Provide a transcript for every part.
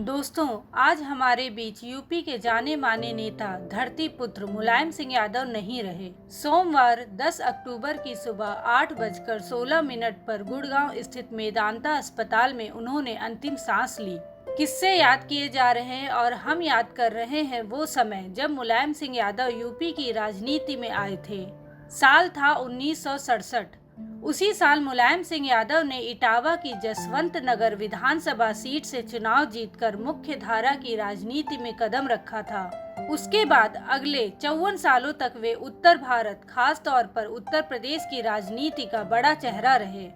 दोस्तों, आज हमारे बीच यूपी के जाने माने नेता धरती पुत्र मुलायम सिंह यादव नहीं रहे। सोमवार 10 अक्टूबर की सुबह 8:16 पर गुड़गांव स्थित मेदांता अस्पताल में उन्होंने अंतिम सांस ली। किस्से याद किए जा रहे हैं और हम याद कर रहे हैं वो समय जब मुलायम सिंह यादव यूपी की राजनीति में आए थे। साल था 1967। उसी साल मुलायम सिंह यादव ने इटावा की जसवंत नगर विधानसभा सीट से चुनाव जीतकर मुख्य धारा की राजनीति में कदम रखा था। उसके बाद अगले 54 सालों तक वे उत्तर भारत, खास तौर पर उत्तर प्रदेश की राजनीति का बड़ा चेहरा रहे।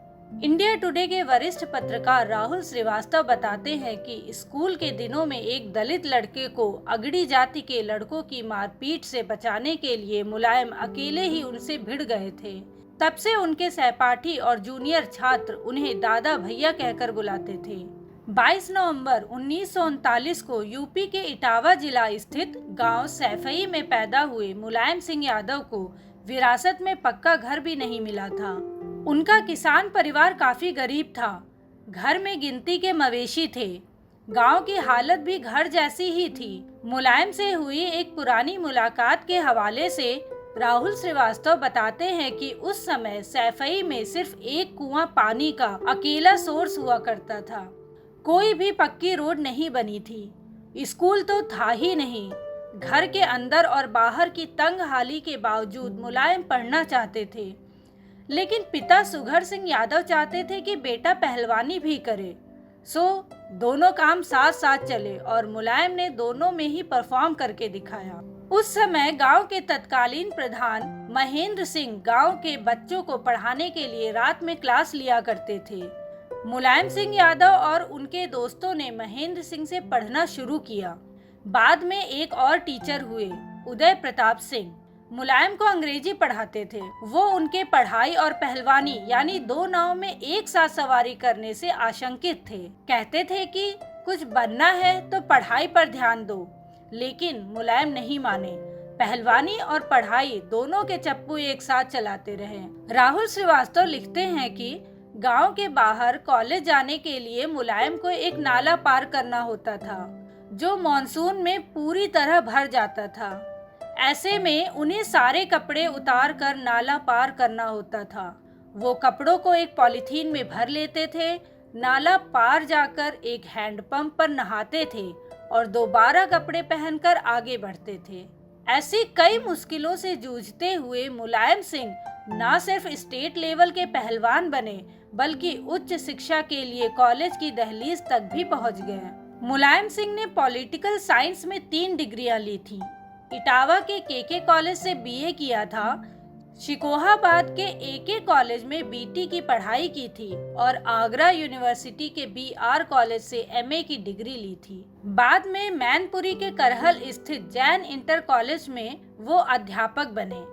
इंडिया टुडे के वरिष्ठ पत्रकार राहुल श्रीवास्तव बताते हैं कि स्कूल के दिनों में एक दलित लड़के को अगड़ी जाति के लड़कों की मारपीट से बचाने के लिए मुलायम अकेले ही उनसे भिड़ गए थे। तब से उनके सहपाठी और जूनियर छात्र उन्हें दादा भैया कहकर बुलाते थे। 22 नवंबर 1939 को यूपी के इटावा जिला स्थित गांव सैफई में पैदा हुए मुलायम सिंह यादव को विरासत में पक्का घर भी नहीं मिला था। उनका किसान परिवार काफी गरीब था। घर में गिनती के मवेशी थे। गांव की हालत भी घर जैसी ही थी। मुलायम से हुई एक पुरानी मुलाकात के हवाले से राहुल श्रीवास्तव बताते हैं कि उस समय सैफई में सिर्फ एक कुआं पानी का अकेला सोर्स हुआ करता था। कोई भी पक्की रोड नहीं बनी थी। स्कूल तो था ही नहीं। घर के अंदर और बाहर की तंग हाली के बावजूद मुलायम पढ़ना चाहते थे, लेकिन पिता सुघर सिंह यादव चाहते थे कि बेटा पहलवानी भी करे। सो दोनों काम साथ साथ चले और मुलायम ने दोनों में ही परफॉर्म करके दिखाया। उस समय गांव के तत्कालीन प्रधान महेंद्र सिंह गांव के बच्चों को पढ़ाने के लिए रात में क्लास लिया करते थे। मुलायम सिंह यादव और उनके दोस्तों ने महेंद्र सिंह से पढ़ना शुरू किया। बाद में एक और टीचर हुए, उदय प्रताप सिंह। मुलायम को अंग्रेजी पढ़ाते थे। वो उनके पढ़ाई और पहलवानी यानी दो नाव में एक साथ सवारी करने से आशंकित थे। कहते थे कि कुछ बनना है तो पढ़ाई पर ध्यान दो, लेकिन मुलायम नहीं माने। पहलवानी और पढ़ाई दोनों के चप्पू एक साथ चलाते रहे। राहुल श्रीवास्तव लिखते हैं कि गांव के बाहर कॉलेज जाने के लिए मुलायम को एक नाला पार करना होता था, जो मॉनसून में पूरी तरह भर जाता था। ऐसे में उन्हें सारे कपड़े उतार कर नाला पार करना होता था। वो कपड़ों को एक पॉलीथीन में भर लेते थे, नाला पार जाकर एक हैंडपंप पर नहाते थे और दोबारा कपड़े पहनकर आगे बढ़ते थे। ऐसी कई मुश्किलों से जूझते हुए मुलायम सिंह न सिर्फ स्टेट लेवल के पहलवान बने, बल्कि उच्च शिक्षा के लिए कॉलेज की दहलीज तक भी पहुंच गए। मुलायम सिंह ने पॉलिटिकल साइंस में 3 डिग्रियां ली थी। इटावा के केके कॉलेज से बीए किया था, शिकोहाबाद के एके कॉलेज में बीटी की पढ़ाई की थी और आगरा यूनिवर्सिटी के बीआर कॉलेज से एमए की डिग्री ली थी। बाद में मैनपुरी के करहल स्थित जैन इंटर कॉलेज में वो अध्यापक बने।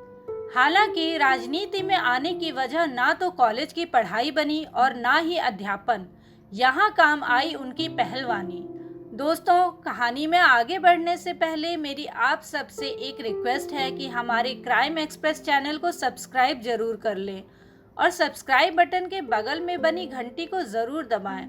हालांकि राजनीति में आने की वजह ना तो कॉलेज की पढ़ाई बनी और ना ही अध्यापन। यहाँ काम आई उनकी पहलवानी। दोस्तों, कहानी में आगे बढ़ने से पहले मेरी आप सबसे एक रिक्वेस्ट है कि हमारे क्राइम एक्सप्रेस चैनल को सब्सक्राइब जरूर कर लें और सब्सक्राइब बटन के बगल में बनी घंटी को जरूर दबाएं,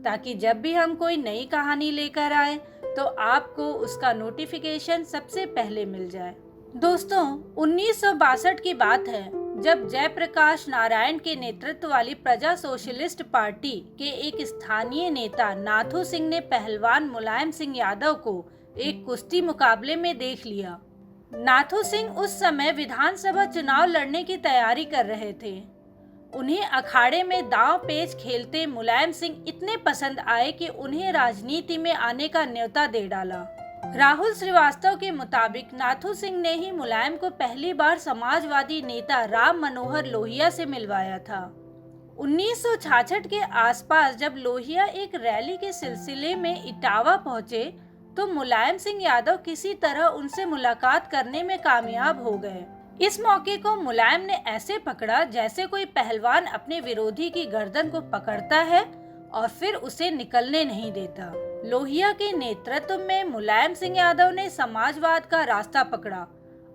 ताकि जब भी हम कोई नई कहानी लेकर आए तो आपको उसका नोटिफिकेशन सबसे पहले मिल जाए। दोस्तों, 1962 की बात है जब जयप्रकाश नारायण के नेतृत्व वाली प्रजा सोशलिस्ट पार्टी के एक स्थानीय नेता नाथू सिंह ने पहलवान मुलायम सिंह यादव को एक कुश्ती मुकाबले में देख लिया। नाथू सिंह उस समय विधानसभा चुनाव लड़ने की तैयारी कर रहे थे। उन्हें अखाड़े में दांव पेच खेलते मुलायम सिंह इतने पसंद आए कि उन्हें राजनीति में आने का न्योता दे डाला। राहुल श्रीवास्तव के मुताबिक नाथू सिंह ने ही मुलायम को पहली बार समाजवादी नेता राम मनोहर लोहिया से मिलवाया था। 1966 के आसपास जब लोहिया एक रैली के सिलसिले में इटावा पहुंचे तो मुलायम सिंह यादव किसी तरह उनसे मुलाकात करने में कामयाब हो गए। इस मौके को मुलायम ने ऐसे पकड़ा जैसे कोई पहलवान अपने विरोधी की गर्दन को पकड़ता है और फिर उसे निकलने नहीं देता। लोहिया के नेतृत्व में मुलायम सिंह यादव ने समाजवाद का रास्ता पकड़ा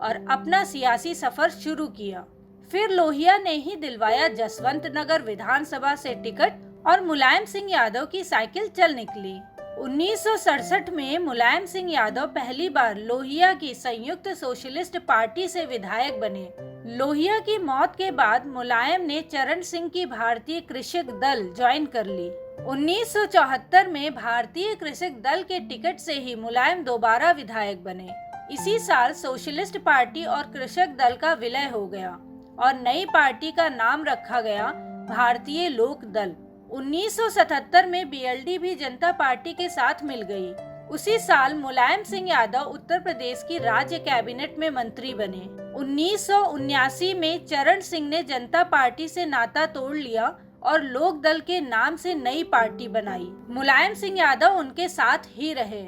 और अपना सियासी सफर शुरू किया। फिर लोहिया ने ही दिलवाया जसवंत नगर विधानसभा से टिकट और मुलायम सिंह यादव की साइकिल चल निकली। 1967 में मुलायम सिंह यादव पहली बार लोहिया की संयुक्त सोशलिस्ट पार्टी से विधायक बने। लोहिया की मौत के बाद मुलायम ने चरण सिंह की भारतीय कृषक दल ज्वाइन कर ली। 1974 में भारतीय कृषक दल के टिकट से ही मुलायम दोबारा विधायक बने। इसी साल सोशलिस्ट पार्टी और कृषक दल का विलय हो गया और नई पार्टी का नाम रखा गया भारतीय लोक दल। 1977 में बीएलडी भी जनता पार्टी के साथ मिल गई। उसी साल मुलायम सिंह यादव उत्तर प्रदेश की राज्य कैबिनेट में मंत्री बने। 1979 में चरण सिंह ने जनता पार्टी से नाता तोड़ लिया और लोक दल के नाम से नई पार्टी बनाई। मुलायम सिंह यादव उनके साथ ही रहे।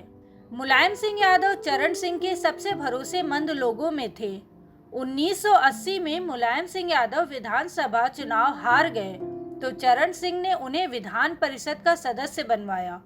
मुलायम सिंह यादव चरण सिंह के सबसे भरोसेमंद लोगों में थे। 1980 में मुलायम सिंह यादव विधानसभा चुनाव हार गए तो चरण सिंह ने उन्हें विधान परिषद का सदस्य बनवाया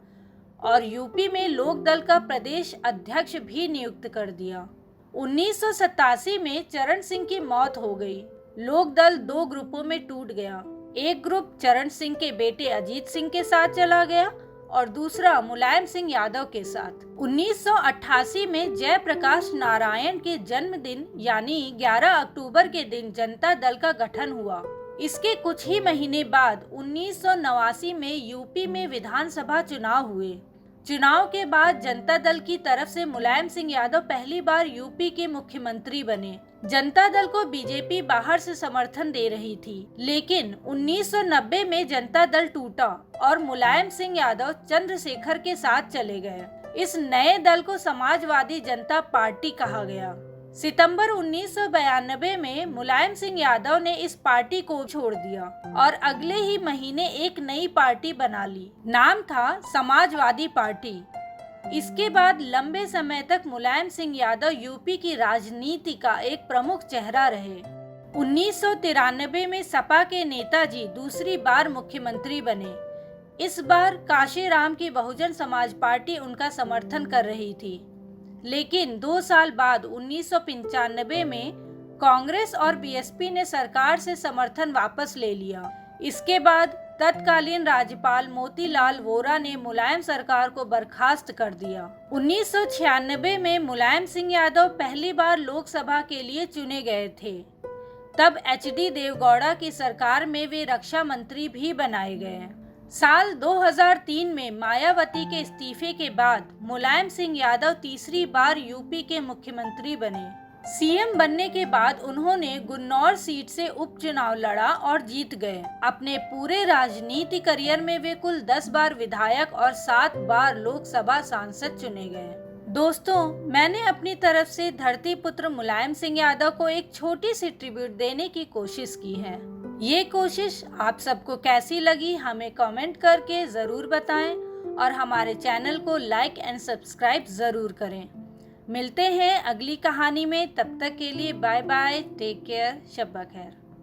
और यूपी में लोक दल का प्रदेश अध्यक्ष भी नियुक्त कर दिया। 1987 में चरण सिंह की मौत हो गई। लोक दल दो ग्रुपों में टूट गया। एक ग्रुप चरण सिंह के बेटे अजीत सिंह के साथ चला गया और दूसरा मुलायम सिंह यादव के साथ। 1988 में जयप्रकाश नारायण के जन्मदिन यानी 11 अक्टूबर के दिन जनता दल का गठन हुआ। इसके कुछ ही महीने बाद 1989 में यूपी में विधानसभा चुनाव हुए। चुनाव के बाद जनता दल की तरफ से मुलायम सिंह यादव पहली बार यूपी के मुख्यमंत्री बने। जनता दल को बीजेपी बाहर से समर्थन दे रही थी, लेकिन 1990 में जनता दल टूटा और मुलायम सिंह यादव चंद्रशेखर के साथ चले गए। इस नए दल को समाजवादी जनता पार्टी कहा गया। सितंबर 1992 में मुलायम सिंह यादव ने इस पार्टी को छोड़ दिया और अगले ही महीने एक नई पार्टी बना ली। नाम था समाजवादी पार्टी। इसके बाद लंबे समय तक मुलायम सिंह यादव यूपी की राजनीति का एक प्रमुख चेहरा रहे। 1993 में सपा के नेताजी दूसरी बार मुख्यमंत्री बने। इस बार काशीराम की बहुजन समाज पार्टी उनका समर्थन कर रही थी, लेकिन 2 साल बाद 1995 में कांग्रेस और बीएसपी ने सरकार से समर्थन वापस ले लिया। इसके बाद तत्कालीन राज्यपाल मोतीलाल वोरा ने मुलायम सरकार को बर्खास्त कर दिया। 1996 में मुलायम सिंह यादव पहली बार लोकसभा के लिए चुने गए थे। तब एचडी देवगौड़ा की सरकार में वे रक्षा मंत्री भी बनाए गए। साल 2003 में मायावती के इस्तीफे के बाद मुलायम सिंह यादव तीसरी बार यूपी के मुख्यमंत्री बने। सीएम बनने के बाद उन्होंने गुन्नौर सीट से उपचुनाव लड़ा और जीत गए। अपने पूरे राजनीति करियर में वे कुल 10 बार विधायक और 7 बार लोकसभा सांसद चुने गए। दोस्तों, मैंने अपनी तरफ से धरती पुत्र मुलायम सिंह यादव को एक छोटी सी ट्रिब्यूट देने की कोशिश की है। ये कोशिश आप सबको कैसी लगी हमें कमेंट करके ज़रूर बताएं और हमारे चैनल को लाइक एंड सब्सक्राइब ज़रूर करें। मिलते हैं अगली कहानी में, तब तक के लिए बाय बाय, टेक केयर, शब्बा खैर।